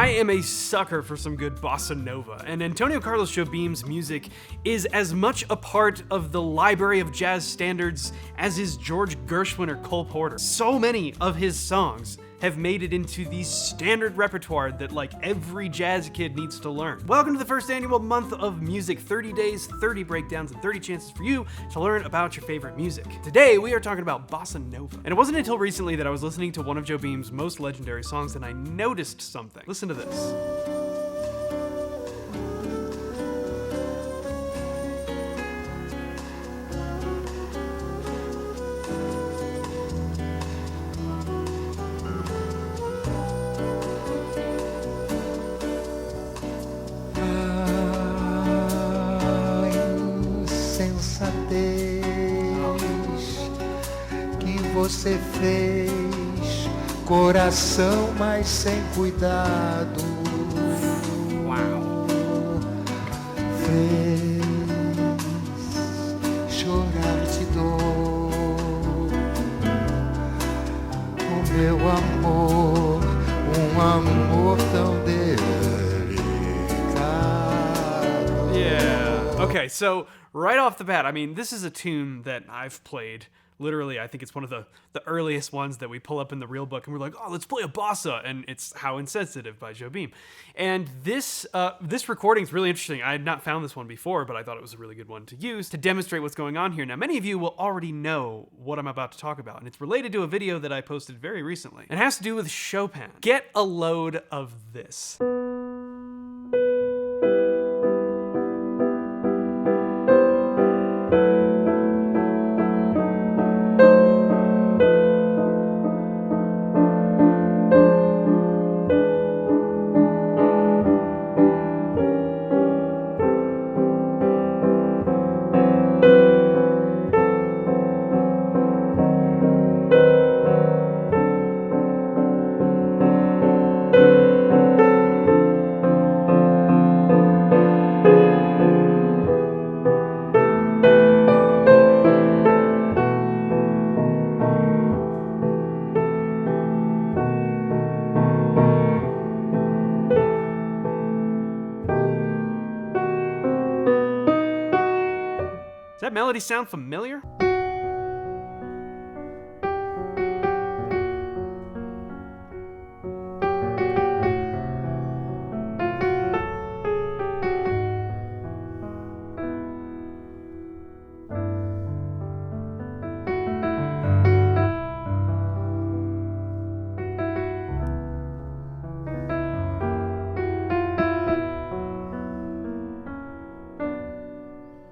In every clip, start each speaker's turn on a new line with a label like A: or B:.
A: I am a sucker for some good bossa nova, and Antonio Carlos Jobim's music is as much a part of the library of jazz standards as is George Gershwin or Cole Porter. So many of his songs have made it into the standard repertoire that like every jazz kid needs to learn. Welcome to the first annual month of music, 30 days, 30 breakdowns, and 30 chances for you to learn about your favorite music. Today, we are talking about bossa nova. And it wasn't until recently that I was listening to one of Jobim's most legendary songs and I noticed something. Listen to this.
B: Você fez coração, mas sem cuidado.
A: Uau.
B: Fez chorar de dor. O meu amor, amor tão delicado.
A: Yeah. Okay, so right off the bat, I mean, this is a tune that I've played. Literally, I think it's one of the earliest ones that we pull up in the real book, and we're like, oh, let's play a bossa, and it's How Insensitive by Jobim. And this recording is really interesting. I had not found this one before, but I thought it was a really good one to use to demonstrate what's going on here. Now, many of you will already know what I'm about to talk about, and it's related to a video that I posted very recently. It has to do with Chopin. Get a load of this. Does that melody sound familiar?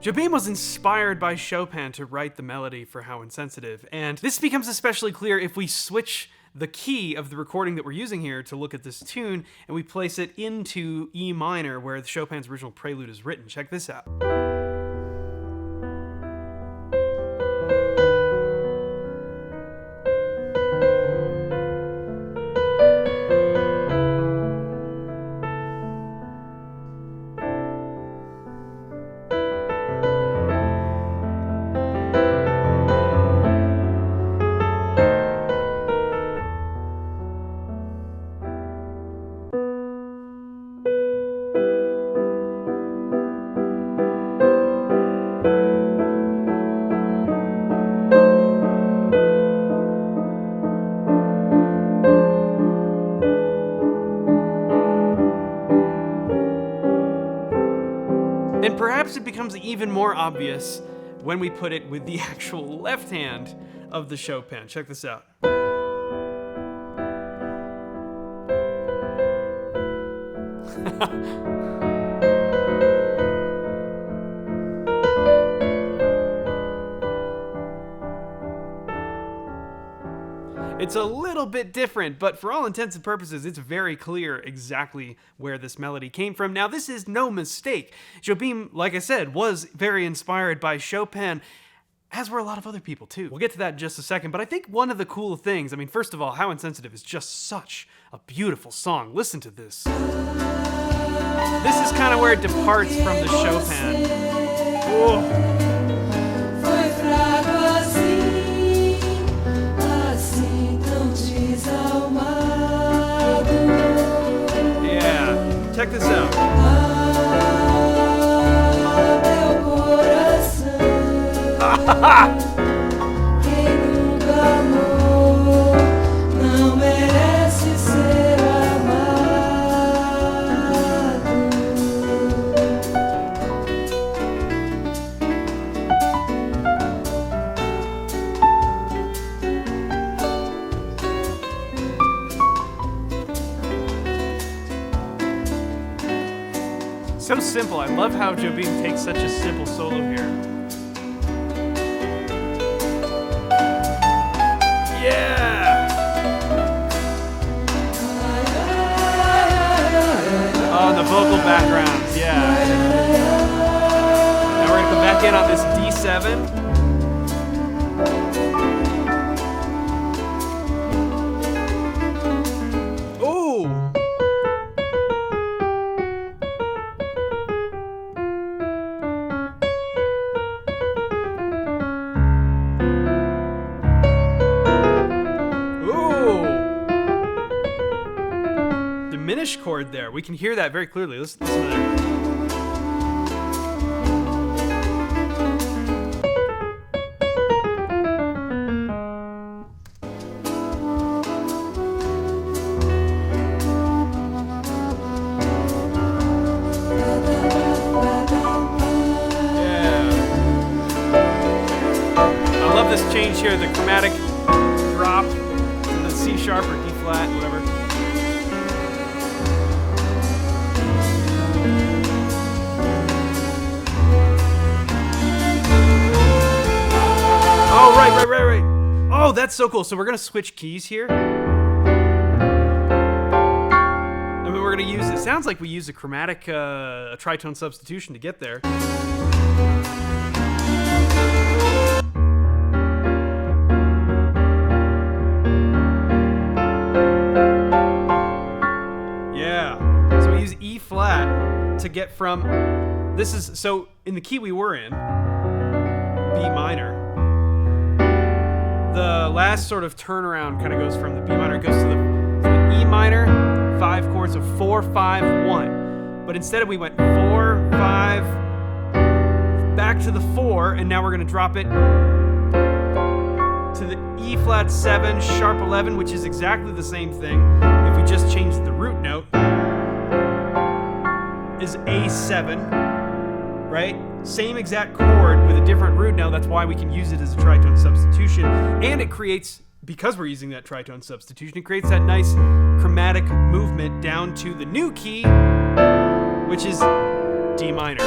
A: Jobim was inspired by Chopin to write the melody for How Insensitive, and this becomes especially clear if we switch the key of the recording that we're using here to look at this tune, and we place it into E minor, where Chopin's original prelude is written. Check this out. And perhaps it becomes even more obvious when we put it with the actual left hand of the Chopin. Check this out. It's a little bit different, but for all intents and purposes, it's very clear exactly where this melody came from. Now, this is no mistake. Jobim, like I said, was very inspired by Chopin, as were a lot of other people too. We'll get to that in just a second, but I think one of the cool things, I mean, first of all, How Insensitive is just such a beautiful song. Listen to this. This is kind of where it departs from the Chopin. Oh. Check this out. So simple. I love how Jobim takes such a simple solo here. Yeah! Oh, the vocal backgrounds, yeah. Now we're gonna come back in on this D7. Diminished chord there. We can hear that very clearly. Listen to that. Yeah. I love this change here, the chromatic drop to the C sharp or D flat, whatever. Oh, right. Oh, that's so cool. So we're going to switch keys here. I mean, we're going to use, it sounds like we use a chromatic, a tritone substitution to get there. Yeah. So we use E flat to get from, this is, so in the key we were in, B minor. The last sort of turnaround kind of goes from the B minor, it goes to the E minor, 5 chords of 4, 5, 1. But instead we went 4, 5, back to the 4, and now we're going to drop it to the E flat 7, sharp 11, which is exactly the same thing. If we just change the root note, is A7, right? Same exact chord with a different root note. That's why we can use it as a tritone substitution. And it creates, because we're using that tritone substitution, it creates that nice chromatic movement down to the new key, which is D minor.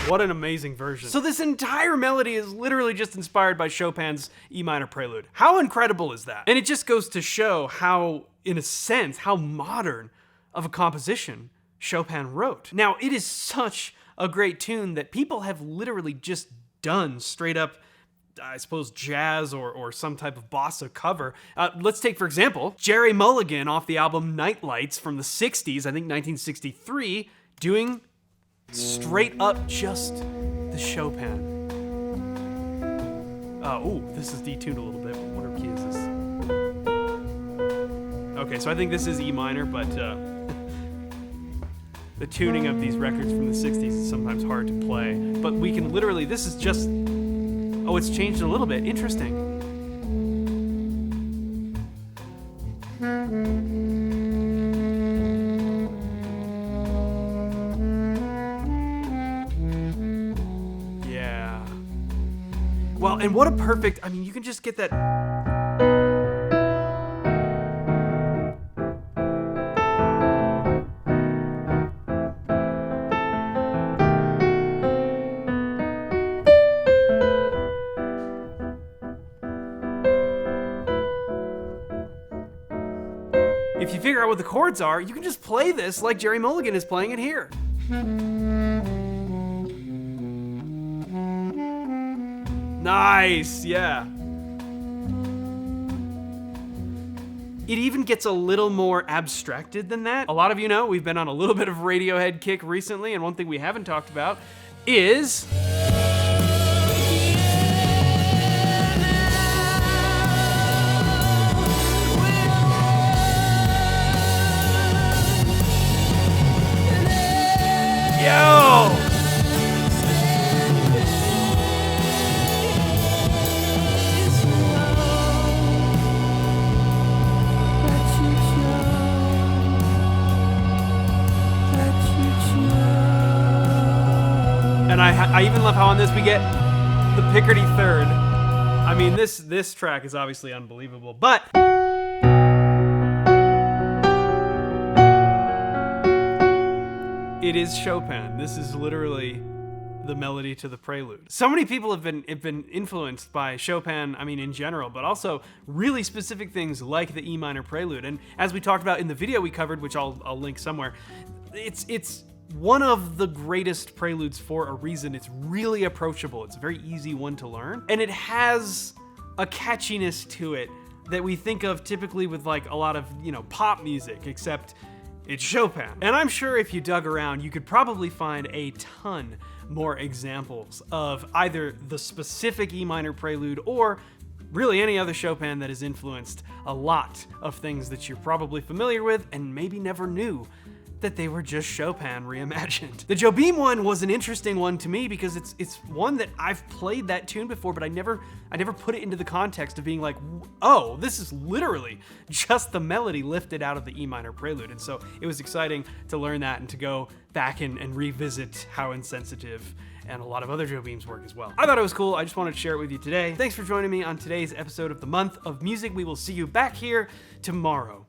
A: What an amazing version. So this entire melody is literally just inspired by Chopin's E minor prelude. How incredible is that? And it just goes to show how, in a sense, how modern of a composition Chopin wrote. Now, it is such a great tune that people have literally just done straight up, I suppose, jazz or some type of bossa cover. Let's take, for example, Jerry Mulligan off the album Night Lights from the 60s, I think 1963, doing straight up just the Chopin. Ooh, this is detuned a little bit. What key is this? Okay, so I think this is E minor, but the tuning of these records from the 60s is sometimes hard to play. But we can literally, this is just, oh, it's changed a little bit. Interesting. Yeah. Well, and what a perfect, I mean, you can just get that. If you figure out what the chords are, you can just play this like Jerry Mulligan is playing it here. Nice, yeah. It even gets a little more abstracted than that. A lot of you know we've been on a little bit of Radiohead kick recently, and one thing we haven't talked about is yo! And I even love how on this we get the Picardy third. I mean, this track is obviously unbelievable, but it is Chopin. This is literally the melody to the prelude. So many people have been influenced by Chopin, I mean in general, but also really specific things like the E minor prelude. And as we talked about in the video we covered, which I'll link somewhere, it's one of the greatest preludes for a reason. It's really approachable. It's a very easy one to learn. And it has a catchiness to it that we think of typically with like a lot of, pop music, except it's Chopin. And I'm sure if you dug around, you could probably find a ton more examples of either the specific E minor prelude or really any other Chopin that has influenced a lot of things that you're probably familiar with and maybe never knew that they were just Chopin reimagined. The Jobim one was an interesting one to me because it's one that I've played that tune before, but I never put it into the context of being like, oh, this is literally just the melody lifted out of the E minor prelude. And so it was exciting to learn that and to go back and revisit how Insensitive and a lot of other Jobim's work as well. I thought it was cool. I just wanted to share it with you today. Thanks for joining me on today's episode of the Month of Music. We will see you back here tomorrow.